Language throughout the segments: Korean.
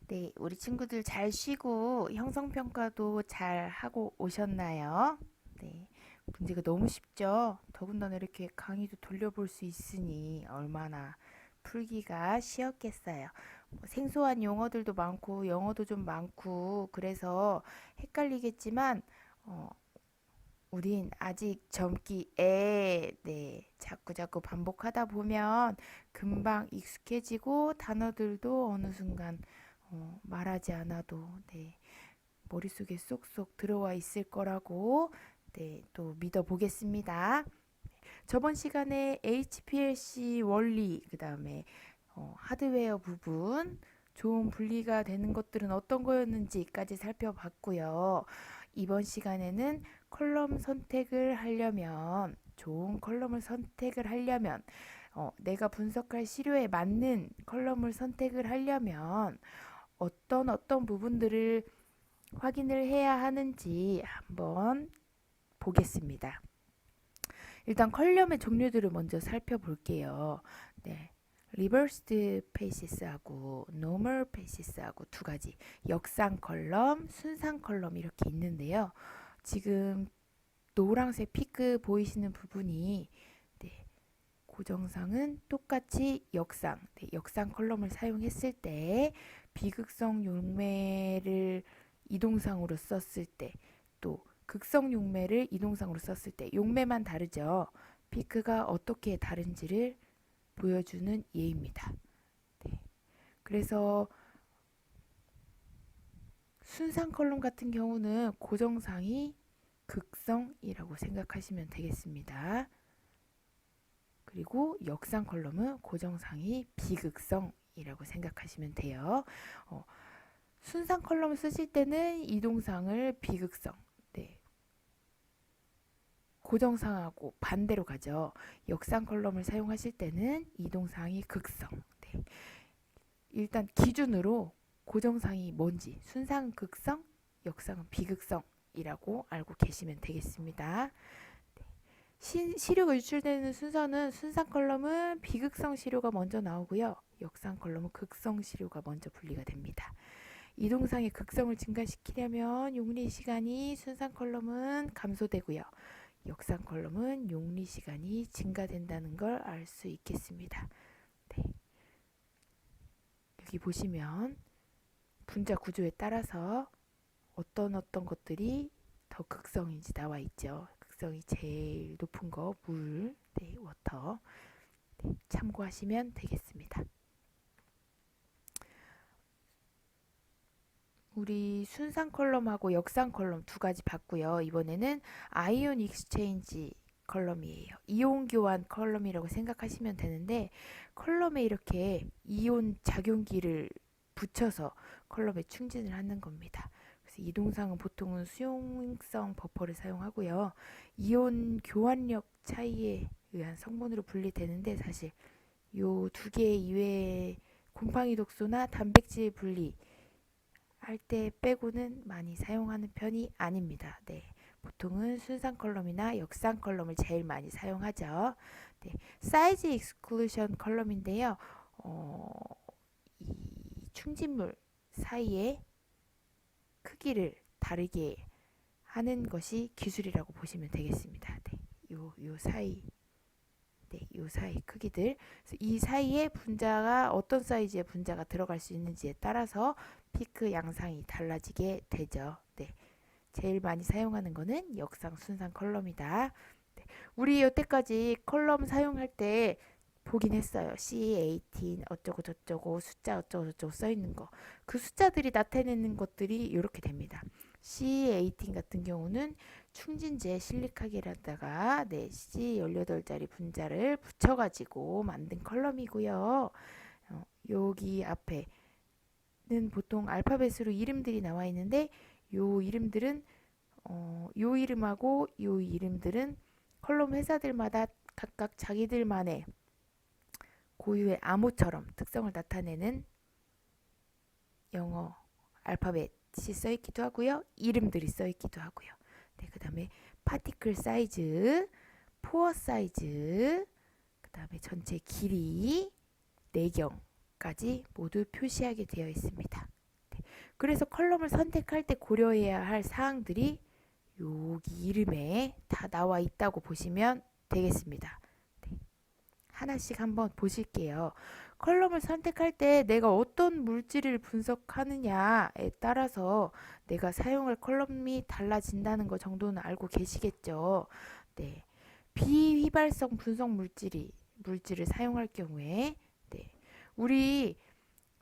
네, 우리 친구들 잘 쉬고 형성평가도 잘 하고 오셨나요? 네, 문제가 너무 쉽죠? 더군다나 이렇게 강의도 돌려볼 수 있으니 얼마나 풀기가 쉬웠겠어요. 뭐 생소한 용어들도 많고 영어도 좀 많고 그래서 헷갈리겠지만 어, 우린 아직 젊기에 자꾸자꾸 반복하다 보면 금방 익숙해지고 단어들도 어느 순간 말하지 않아도 머릿속에 쏙쏙 들어와 있을 거라고 또 믿어보겠습니다. 저번 시간에 HPLC 원리, 그 다음에 하드웨어 부분, 좋은 분리가 되는 것들은 어떤 거였는지까지 살펴봤고요. 이번 시간에는 컬럼 선택을 하려면, 좋은 컬럼을 선택을 하려면, 내가 분석할 시료에 맞는 컬럼을 선택을 하려면 어떤 부분들을 확인을 해야 하는지 한번 보겠습니다. 일단 컬럼의 종류들을 먼저 살펴볼게요. 네. 리버스드 페이시스하고 노멀 페이시스하고 두 가지 역상 컬럼, 순상 컬럼 이렇게 있는데요. 지금 노란색 피크 보이시는 부분이 고정상은 똑같이 역상, 역상 컬럼을 사용했을 때 비극성 용매를 이동상으로 썼을 때 또 극성 용매를 이동상으로 썼을 때 용매만 다르죠. 피크가 어떻게 다른지를 보여주는 예입니다. 네. 그래서 순상 컬럼 같은 경우는 고정상이 극성이라고 생각하시면 되겠습니다. 그리고 역상 컬럼은 고정상이 비극성이라고 생각하시면 돼요. 순상 컬럼을 쓰실 때는 이동상을 비극성, 고정상하고 반대로 가죠. 역상 컬럼을 사용하실 때는 이동상이 극성. 일단 기준으로 고정상이 뭔지 순상은 극성, 역상은 비극성이라고 알고 계시면 되겠습니다. 시료가 유출되는 순서는 순상 컬럼은 비극성 시료가 먼저 나오고요. 역상 컬럼은 극성 시료가 먼저 분리가 됩니다. 이동상의 극성을 증가시키려면 용리 시간이 순상 컬럼은 감소되고요. 역상 컬럼은 용리 시간이 증가된다는 걸 알 수 있겠습니다. 네. 여기 보시면 분자 구조에 따라서 어떤 것들이 더 극성인지 나와 있죠. 극성이 제일 높은 거 물, 워터 참고하시면 되겠습니다. 우리 순상 컬럼하고 역상 컬럼 두 가지 봤고요. 이번에는 아이온 익스체인지 컬럼이에요. 이온 교환 컬럼이라고 생각하시면 되는데 컬럼에 이렇게 이온 작용기를 붙여서 컬럼에 충진을 하는 겁니다. 그래서 이동상은 보통은 수용성 버퍼를 사용하고요. 이온 교환력 차이에 의한 성분으로 분리되는데 사실 요 두 개 이외에 곰팡이 독소나 단백질 분리 할 때 빼고는 많이 사용하는 편이 아닙니다. 보통은 순상 컬럼이나 역상 컬럼을 제일 많이 사용하죠. 사이즈 익스클루션 컬럼인데요. 이 충진물 사이의 크기를 다르게 하는 것이 기술이라고 보시면 되겠습니다. 요 사이 요 사이 크기들 이 사이에 분자가 어떤 사이즈의 분자가 들어갈 수 있는지에 따라서 피크 양상이 달라지게 되죠. 제일 많이 사용하는 거는 역상 순상 컬럼이다. 우리 여태까지 컬럼 사용할 때 보긴 했어요. C18 어쩌고 저쩌고 숫자 어쩌고 저쩌고 써 있는 거. 그 숫자들이 나타내는 것들이 이렇게 됩니다. C18 같은 경우는 충진제 실리카겔에다가 C18자리 분자를 붙여가지고 만든 컬럼이고요. 여기 앞에는 보통 알파벳으로 이름들이 나와 있는데 요 이름들은 요 이름하고 요 이름들은 컬럼 회사들마다 각각 자기들만의 고유의 암호처럼 특성을 나타내는 영어 알파벳이 써있기도 하고요. 이름들이 써있기도 하고요. 그 다음에 파티클 사이즈, 포어 사이즈, 그 다음에 전체 길이, 내경까지 모두 표시하게 되어 있습니다. 그래서 컬럼을 선택할 때 고려해야 할 사항들이 여기 이름에 다 나와 있다고 보시면 되겠습니다. 네. 하나씩 한번 보실게요. 컬럼을 선택할 때 내가 어떤 물질을 분석하느냐에 따라서 내가 사용할 컬럼이 달라진다는 거 정도는 알고 계시겠죠. 네. 비휘발성 분석 물질을 사용할 경우에 네. 우리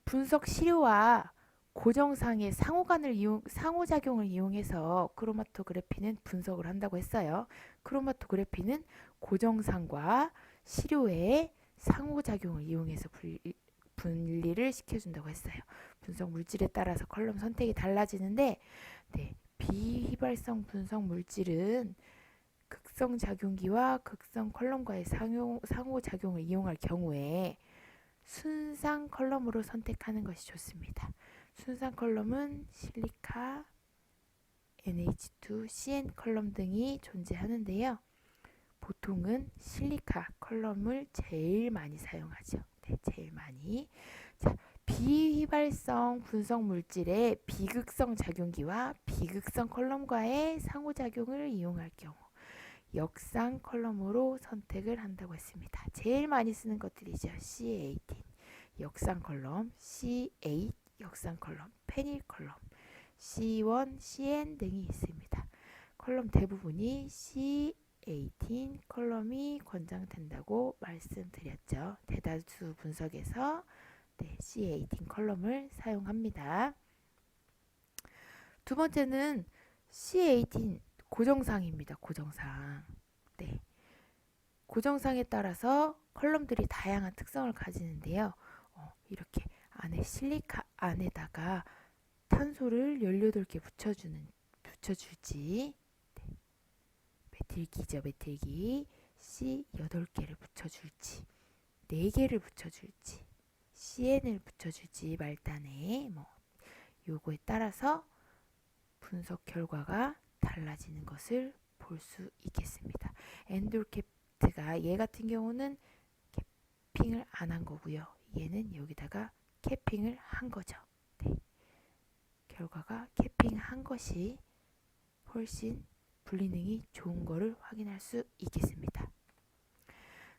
분석 시료와 고정상의 상호작용을 이용해서 크로마토그래피는 분석을 한다고 했어요. 크로마토그래피는 고정상과 시료의 상호작용을 이용해서 분리를 시켜준다고 했어요. 분석 물질에 따라서 컬럼 선택이 달라지는데 네, 비휘발성 분석 물질은 극성작용기와 극성 컬럼과의 상호작용을 이용할 경우에 순상 컬럼으로 선택하는 것이 좋습니다. 순상 컬럼은 실리카, NH2, CN 컬럼 등이 존재하는데요. 보통은 실리카 컬럼을 제일 많이 사용하죠. 네, 제일 많이. 자, 비휘발성 분석 물질의 비극성 작용기와 비극성 컬럼과의 상호작용을 이용할 경우 역상 컬럼으로 선택을 한다고 했습니다. 제일 많이 쓰는 것들이죠. C18 역상 컬럼, C8 역상 컬럼, 페닐 컬럼, C1, CN 등이 있습니다. 컬럼 대부분이 C18 컬럼이 권장된다고 말씀드렸죠. 대다수 분석에서 네, C18 컬럼을 사용합니다. 두 번째는 C18 고정상입니다. 고정상. 네. 고정상에 따라서 컬럼들이 다양한 특성을 가지는데요. 이렇게 안에 실리카 안에다가 탄소를 18개 붙여줄지 네. 메틸기죠. 메틸기 C 8개를 붙여줄지 4개를 붙여줄지 CN을 붙여줄지 말단에 요거에 따라서 분석 결과가 달라지는 것을 볼 수 있겠습니다. 엔돌캡트가 얘 같은 경우는 캐핑을 안 한 거고요. 얘는 여기다가 캐핑을 한 거죠. 네. 결과가 캐핑한 것이 훨씬 분리능이 좋은 거를 확인할 수 있겠습니다.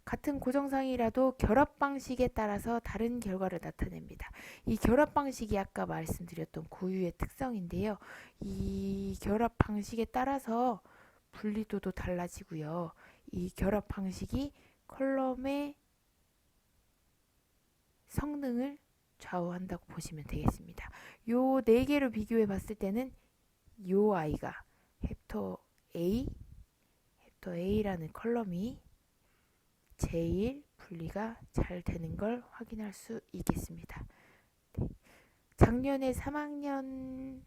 같은 고정상이라도 결합 방식에 따라서 다른 결과를 나타냅니다. 이 결합 방식이 아까 말씀드렸던 고유의 특성인데요. 이 결합 방식에 따라서 분리도도 달라지고요. 이 결합 방식이 컬럼의 성능을 좌우한다고 보시면 되겠습니다. 요 네 개로 비교해 봤을 때는 요 아이가 헵터 A라는 컬럼이 제일 분리가 잘 되는 걸 확인할 수 있겠습니다. 네. 작년에 3학년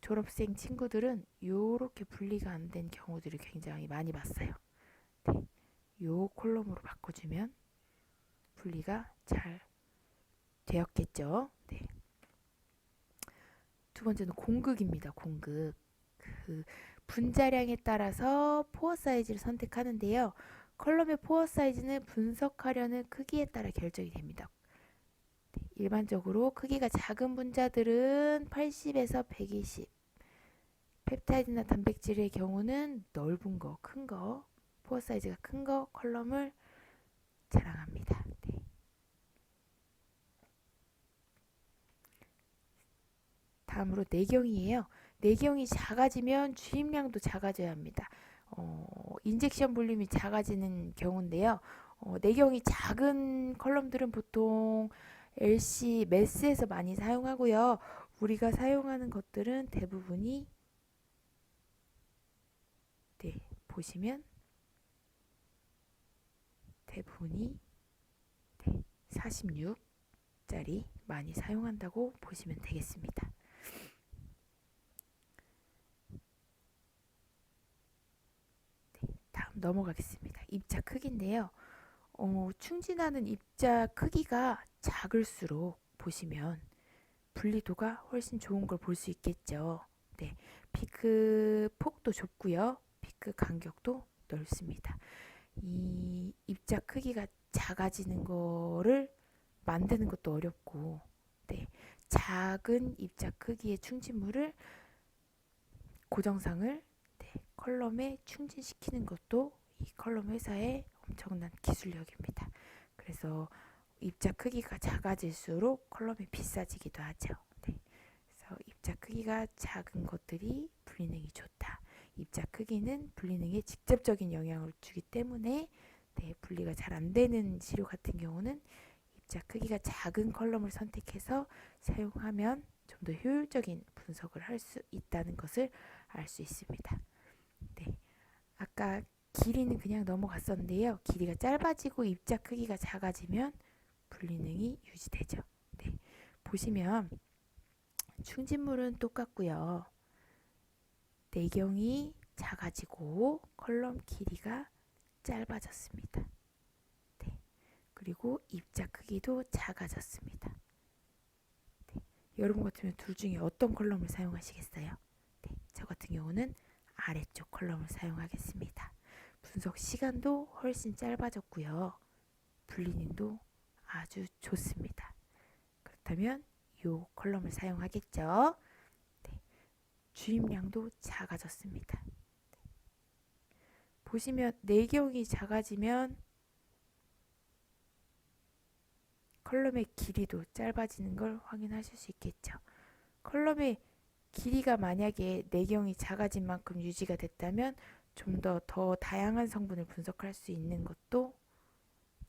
졸업생 친구들은 요렇게 분리가 안 된 경우들을 굉장히 많이 봤어요. 네. 요 콜럼으로 바꿔주면 분리가 잘 되었겠죠. 네. 두 번째는 공극입니다. 공극. 그 분자량에 따라서 포어 사이즈를 선택하는데요. 컬럼의 포어 사이즈는 분석하려는 크기에 따라 결정이 됩니다. 네, 일반적으로 크기가 작은 분자들은 80에서 120. 펩타이드나 단백질의 경우는 넓은 거, 큰 거, 포어 사이즈가 큰 거 컬럼을 자랑합니다. 네. 다음으로 내경이에요. 내경이 작아지면 주입량도 작아져야 합니다. 인젝션 볼륨이 작아지는 경우인데요. 내경이 작은 컬럼들은 보통 LC, 매스에서 많이 사용하고요. 우리가 사용하는 것들은 대부분이 네, 보시면 대부분이 네, 46짜리 많이 사용한다고 보시면 되겠습니다. 다음 넘어가겠습니다. 입자 크기인데요. 충진하는 입자 크기가 작을수록 보시면 분리도가 훨씬 좋은 걸 볼 수 있겠죠. 네, 피크 폭도 좁고요. 피크 간격도 넓습니다. 이 입자 크기가 작아지는 거를 만드는 것도 어렵고 네, 작은 입자 크기의 충진물을 고정상을 컬럼에 충진시키는 것도 이 컬럼 회사의 엄청난 기술력입니다. 그래서 입자 크기가 작아질수록 컬럼이 비싸지기도 하죠. 그래서 입자 크기가 작은 것들이 분리능이 좋다. 입자 크기는 분리능에 직접적인 영향을 주기 때문에 분리가 잘 안 되는 시료 같은 경우는 입자 크기가 작은 컬럼을 선택해서 사용하면 좀 더 효율적인 분석을 할 수 있다는 것을 알 수 있습니다. 아까 길이는 그냥 넘어갔었는데요. 길이가 짧아지고 입자 크기가 작아지면 분리능이 유지되죠. 보시면 충진물은 똑같고요. 내경이 작아지고 컬럼 길이가 짧아졌습니다. 그리고 입자 크기도 작아졌습니다. 여러분 같으면 둘 중에 어떤 컬럼을 사용하시겠어요? 저 같은 경우는 아래쪽 컬럼을 사용하겠습니다. 분석 시간도 훨씬 짧아졌고요. 분리능도 아주 좋습니다. 그렇다면 이 컬럼을 사용하겠죠. 주입량도 작아졌습니다. 보시면 내경이 작아지면 컬럼의 길이도 짧아지는 걸 확인하실 수 있겠죠. 컬럼의 길이가 만약에 내경이 작아진 만큼 유지가 됐다면 좀 더 다양한 성분을 분석할 수 있는 것도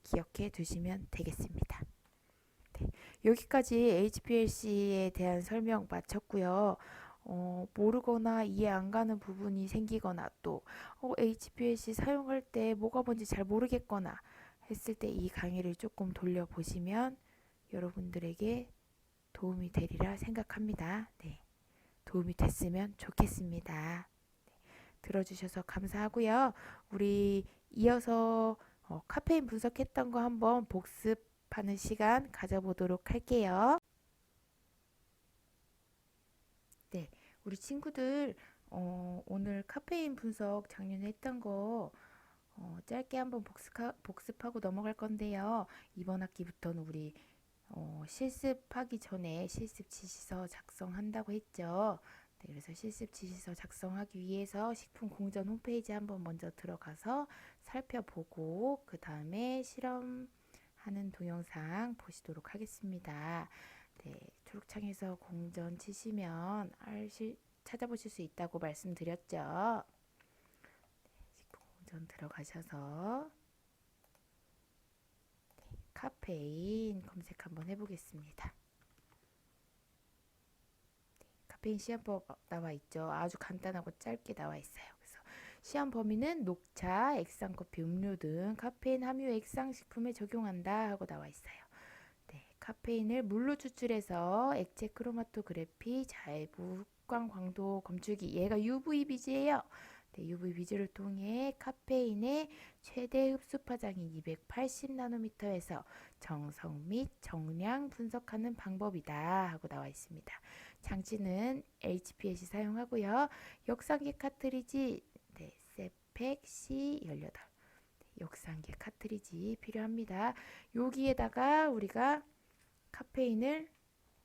기억해 두시면 되겠습니다. 여기까지 HPLC에 대한 설명 마쳤고요. 모르거나 이해 안 가는 부분이 생기거나 또 HPLC 사용할 때 뭐가 뭔지 잘 모르겠거나 했을 때 이 강의를 조금 돌려보시면 여러분들에게 도움이 되리라 생각합니다. 도움이 됐으면 좋겠습니다. 들어주셔서 감사하고요. 우리 이어서 카페인 분석했던 거 한번 복습하는 시간 가져보도록 할게요. 우리 친구들 오늘 카페인 분석 작년에 했던 거 짧게 한번 복습하고 넘어갈 건데요. 이번 학기부터는 우리 실습하기 전에 실습 지시서 작성한다고 했죠. 그래서 실습 지시서 작성하기 위해서 식품 공전 홈페이지 한번 먼저 들어가서 살펴보고 그 다음에 실험하는 동영상 보시도록 하겠습니다. 초록창에서 공전 치시면 찾아보실 수 있다고 말씀드렸죠. 식품 공전 들어가셔서 카페인 검색 한번 해보겠습니다. 카페인 시험법 나와 있죠. 아주 간단하고 짧게 나와 있어요. 그래서 시험 범위는 녹차, 액상커피, 음료 등 카페인 함유 액상식품에 적용한다 하고 나와 있어요. 카페인을 물로 추출해서 액체 크로마토그래피, 자외부, 흑광 광도 검출기, 얘가 UV-비즈예요. UV-비즈를 통해 카페인의 최대 흡수 파장인 280나노미터에서 정성 및 정량 분석하는 방법이다 하고 나와 있습니다. 장치는 HPLC 사용하고요. 역산기 카트리지 세팩 C18 역산기 카트리지 필요합니다. 여기에다가 우리가 카페인을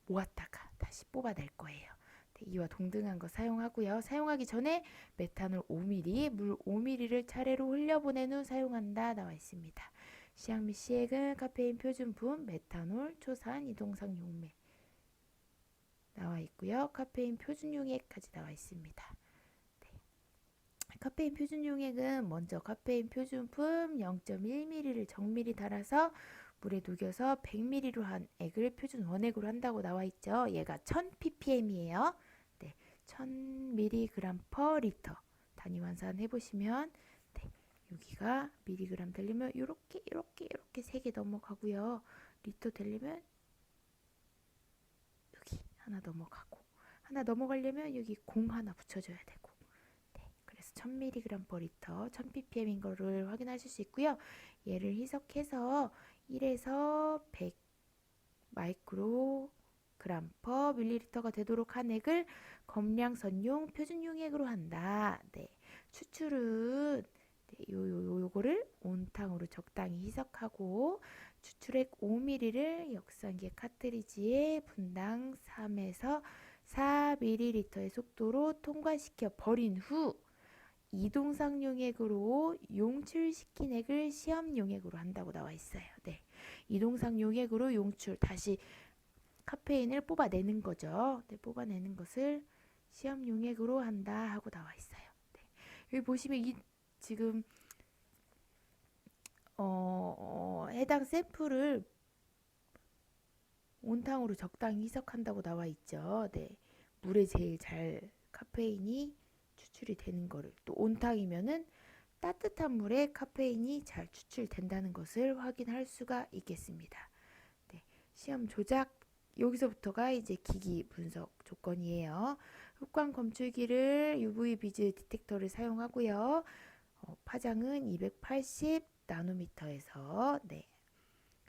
모았다가 다시 뽑아낼 거예요. 이와 동등한 거 사용하고요. 사용하기 전에 메탄올 5ml, 물 5ml를 차례로 흘려보낸 후 사용한다 나와 있습니다. 시약 및 시액은 카페인 표준품, 메탄올, 초산, 이동성 용매 나와 있고요. 카페인 표준 용액까지 나와 있습니다. 카페인 표준 용액은 먼저 카페인 표준품 0.1ml를 정밀히 달아서 물에 녹여서 100ml로 한 액을 표준 원액으로 한다고 나와 있죠. 얘가 1000ppm이에요. 1000mg/L 단위 환산 해보시면 여기가 mg 되려면 이렇게 3개 넘어가고요. 리터 되려면 여기 하나 넘어가고 하나 넘어가려면 여기 공 하나 붙여줘야 되고 1000mg/L 1000ppm인 거를 확인하실 수 있고요. 얘를 희석해서 1에서 100 마이크로그램/밀리리터가 되도록 한 액을 검량선용 표준용액으로 한다. 추출은 요거를 온탕으로 적당히 희석하고 추출액 5ml를 역산기 카트리지에 분당 3에서 4ml의 속도로 통과시켜 버린 후 이동상 용액으로 용출시킨 액을 시험 용액으로 한다고 나와 있어요. 네. 이동상 용액으로 용출, 다시 카페인을 뽑아내는 거죠. 네, 뽑아내는 것을 시험 용액으로 한다 하고 나와 있어요. 네. 여기 보시면 이 지금 해당 샘플을 온탕으로 적당히 희석한다고 나와 있죠. 네. 물에 제일 잘 카페인이 추출이 되는 거를, 또 온탕이면은 따뜻한 물에 카페인이 잘 추출된다는 것을 확인할 수가 있겠습니다. 네. 시험 조작, 여기서부터가 이제 기기 분석 조건이에요. 흡광 검출기를 UV 비즈 디텍터를 사용하고요. 파장은 280 나노미터에서 네,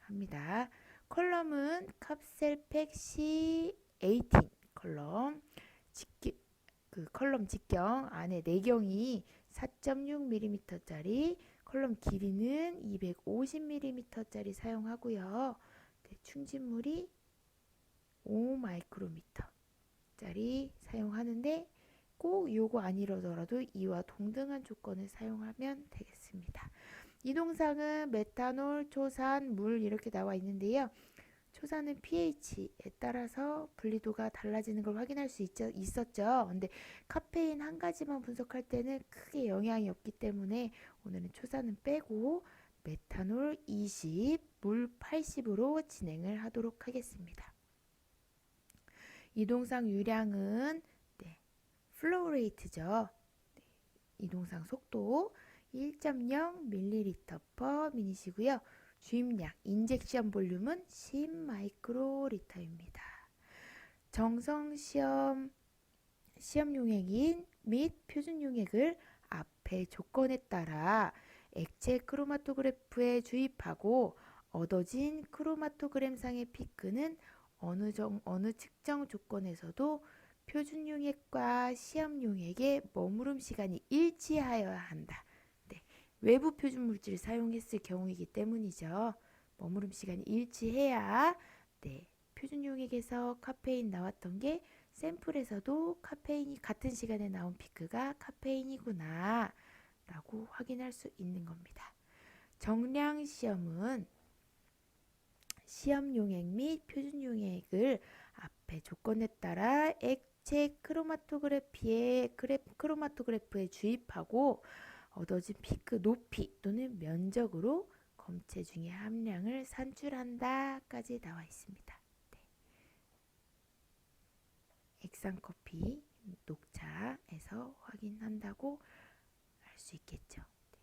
합니다. 컬럼은 캅셀팩 C18 컬럼, 컬럼 직경 안에 내경이 4.6mm짜리, 컬럼 길이는 250mm짜리 사용하고요. 네, 충진물이 5마이크로미터짜리 사용하는데 꼭 요거 아니더라도 이와 동등한 조건을 사용하면 되겠습니다. 이동상은 메탄올, 초산, 물 이렇게 나와 있는데요. 초산은 pH에 따라서 분리도가 달라지는 걸 확인할 수 있었죠. 근데 카페인 한 가지만 분석할 때는 크게 영향이 없기 때문에 오늘은 초산은 빼고 메탄올 20, 물 80으로 진행을 하도록 하겠습니다. 이동상 유량은 네, 플로우 레이트죠. 네, 이동상 속도 1.0ml/min이고요. 주입량, 인젝션 볼륨은 10마이크로리터입니다. 정성 시험 용액인 및 표준 용액을 앞의 조건에 따라 액체 크로마토그래프에 주입하고 얻어진 크로마토그램상의 피크는 어느 측정 조건에서도 표준 용액과 시험 용액의 머무름 시간이 일치하여야 한다. 네, 외부 표준 물질을 사용했을 경우이기 때문이죠. 머무름 시간이 일치해야 네, 표준 용액에서 카페인 나왔던 게 샘플에서도 카페인이 같은 시간에 나온 피크가 카페인이구나 라고 확인할 수 있는 겁니다. 정량 시험은 시험 용액 및 표준 용액을 앞의 조건에 따라 액체 크로마토그래프에 주입하고 얻어진 피크 높이 또는 면적으로 검체 중의 함량을 산출한다까지 나와 있습니다. 네. 액상커피, 녹차에서 확인한다고 할 수 있겠죠. 네.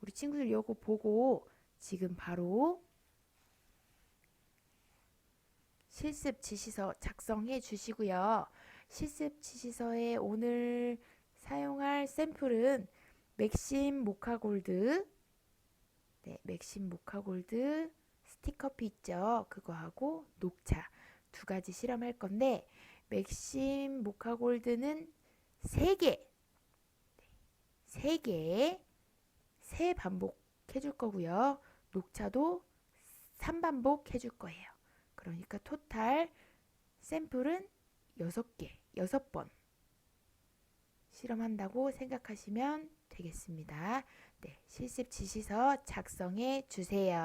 우리 친구들 요거 보고 지금 바로 실습 지시서 작성해 주시고요. 실습 지시서에 오늘 사용할 샘플은 맥심 모카골드, 네, 맥심 모카골드 스틱커피 있죠. 그거하고 녹차 두 가지 실험할 건데 맥심 모카골드는 3개, 3반복 해줄 거고요. 녹차도 3반복 해줄 거예요. 그러니까 토탈 샘플은 6개, 6번 실험한다고 생각하시면 되겠습니다. 네, 실습 지시서 작성해 주세요.